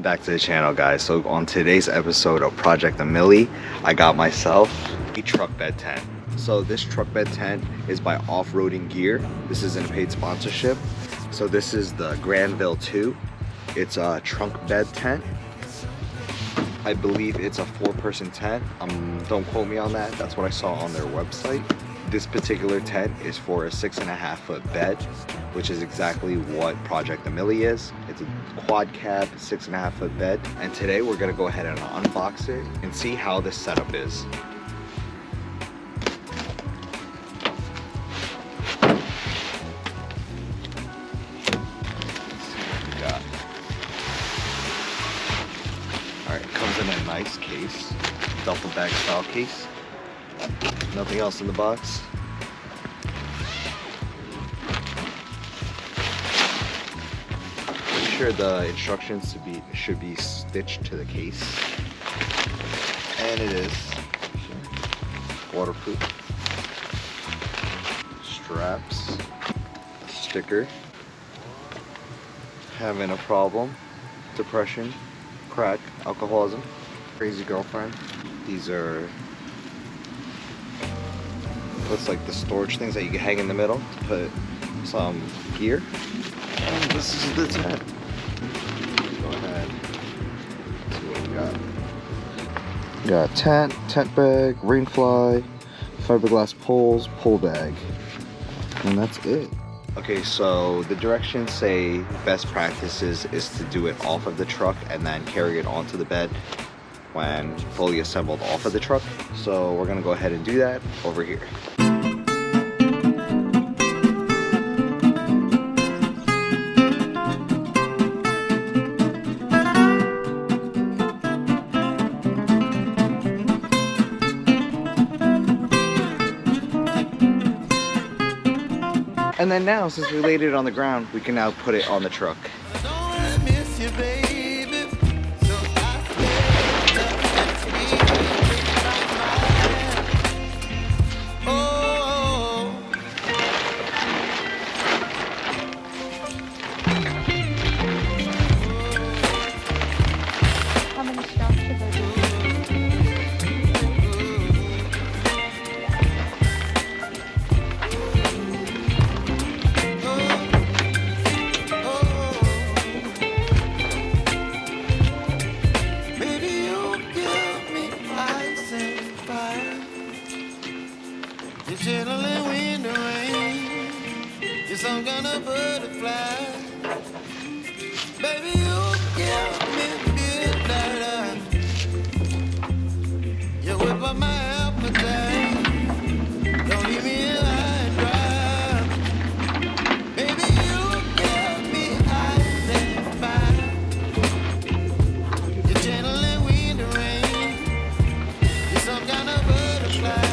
back to the channel, guys. So on today's episode of Project Amelie, I got myself a truck bed tent. So this truck bed tent is by Off-Roading Gear. This isn't a paid sponsorship. So this is the Granville 2. It's a trunk bed tent. I believe it's a 4-person tent. Don't quote me on that. That's what I saw on their website. This particular tent is for a 6.5 foot bed, which is exactly what Project Amelie is. It's a quad cab, 6.5 foot bed. And today we're gonna go ahead and unbox it and see how this setup is. Alright, it comes in a nice case, duffel bag style case. Nothing else in the box. Pretty sure the instructions should be stitched to the case. And it is waterproof. Straps, sticker. Having a problem. Depression, crack, alcoholism, crazy girlfriend. These are looks like the storage things that you can hang in the middle to put some gear. And this is the tent. Go ahead. See what we got. We got tent bag, rain fly, fiberglass poles, pole bag. And that's it. Okay, so the directions say best practices is to do it off of the truck and then carry it onto the bed when fully assembled off of the truck. So we're gonna go ahead and do that over here. And then now, since we laid it on the ground, we can now put it on the truck. Some kind of butterfly, baby, you give me midnight. You whip up my appetite. Don't leave me high and dry. Baby, you give me ice and fire. You're gentle and wind and rain. You're some kind of butterfly.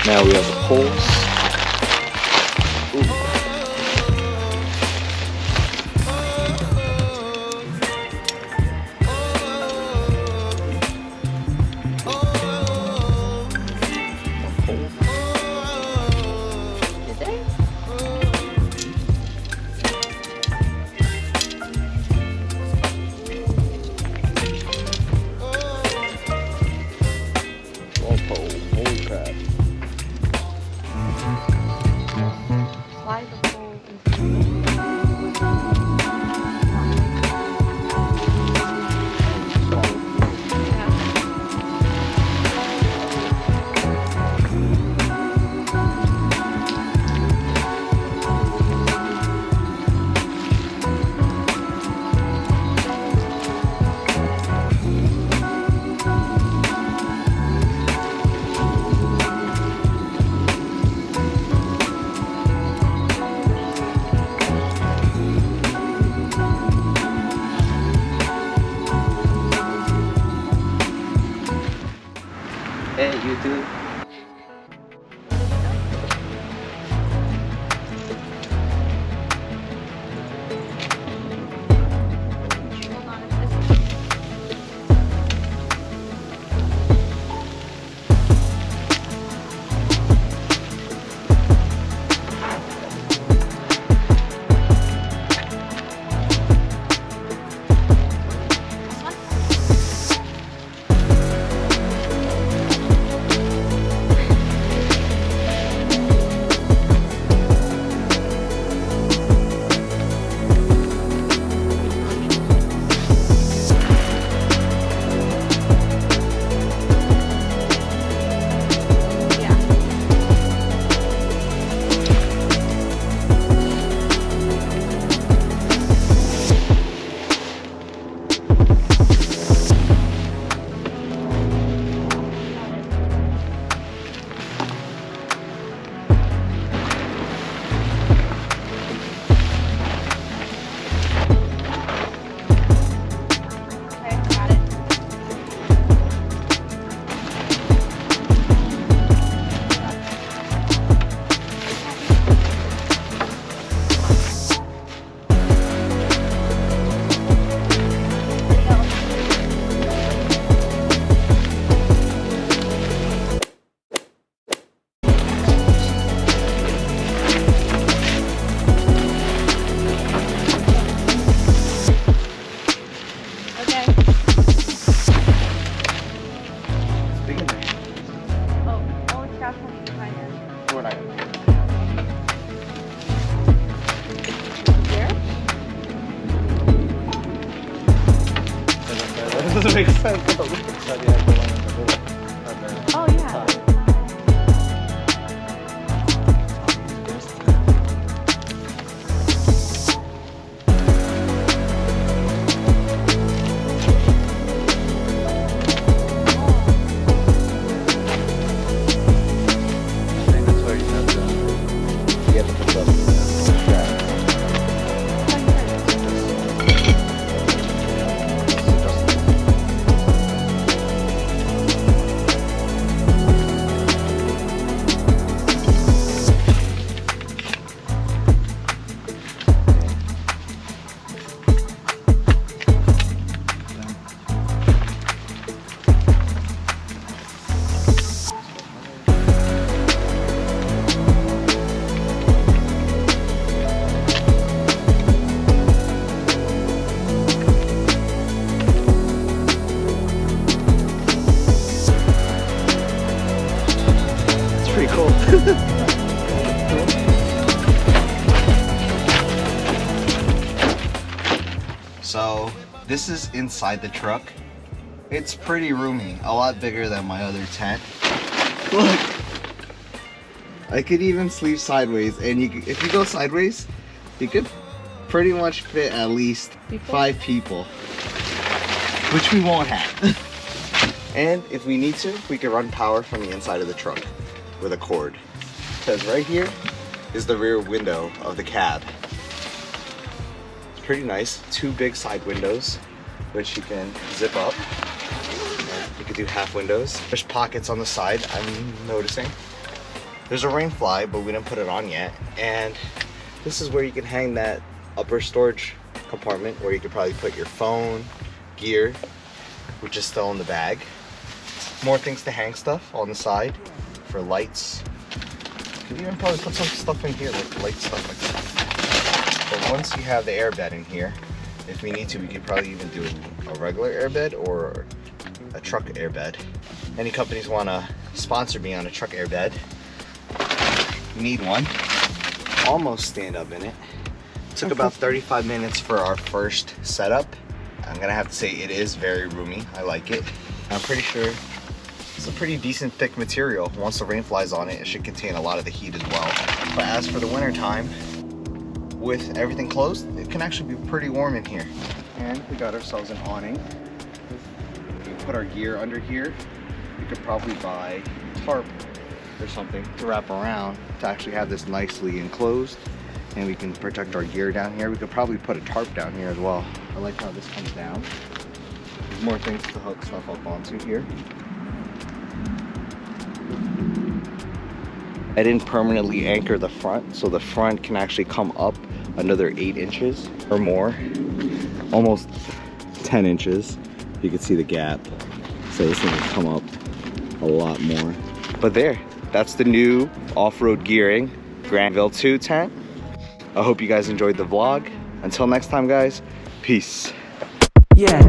Now we have the poles. Ooh. Holy crap. Slide the pole into makes sense. Oh yeah. Oh yeah. I think that's where you have to. You have to put the strap. Pretty cool. So this is inside the truck. It's pretty roomy, a lot bigger than my other tent. Look, I could even sleep sideways, and if you go sideways, you could pretty much fit at least 5 people, which we won't have. And if we need to, we can run power from the inside of the truck with a cord. Because right here is the rear window of the cab. It's pretty nice. 2 big side windows, which you can zip up. And you can do half windows. There's pockets on the side, I'm noticing. There's a rain fly, but we didn't put it on yet. And this is where you can hang that upper storage compartment where you could probably put your phone, gear, which is still in the bag. More things to hang stuff on the side for lights. You can even probably put some stuff in here, like light stuff like that. But once you have the airbed in here, if we need to, we could probably even do a regular airbed or a truck airbed. Any companies want to sponsor me on a truck airbed, need one. Almost stand up in it. Took about 35 minutes for our first setup. I'm gonna have to say it is very roomy. I like it. I'm pretty sure it's a pretty decent thick material. Once the rain flies on it, it should contain a lot of the heat as well. But as for the winter time, with everything closed, it can actually be pretty warm in here. And we got ourselves an awning. We put our gear under here. We could probably buy tarp or something to wrap around to actually have this nicely enclosed, and we can protect our gear down here. We could probably put a tarp down here as well. I like how this comes down. There's more things to hook stuff up onto here. I didn't permanently anchor the front, so the front can actually come up another 8 inches or more, almost 10 inches. You can see the gap, so this thing will come up a lot more. But there, that's the new off-road gearing Granville 2 tent. I hope you guys enjoyed the vlog. Until next time, guys, peace. Yeah.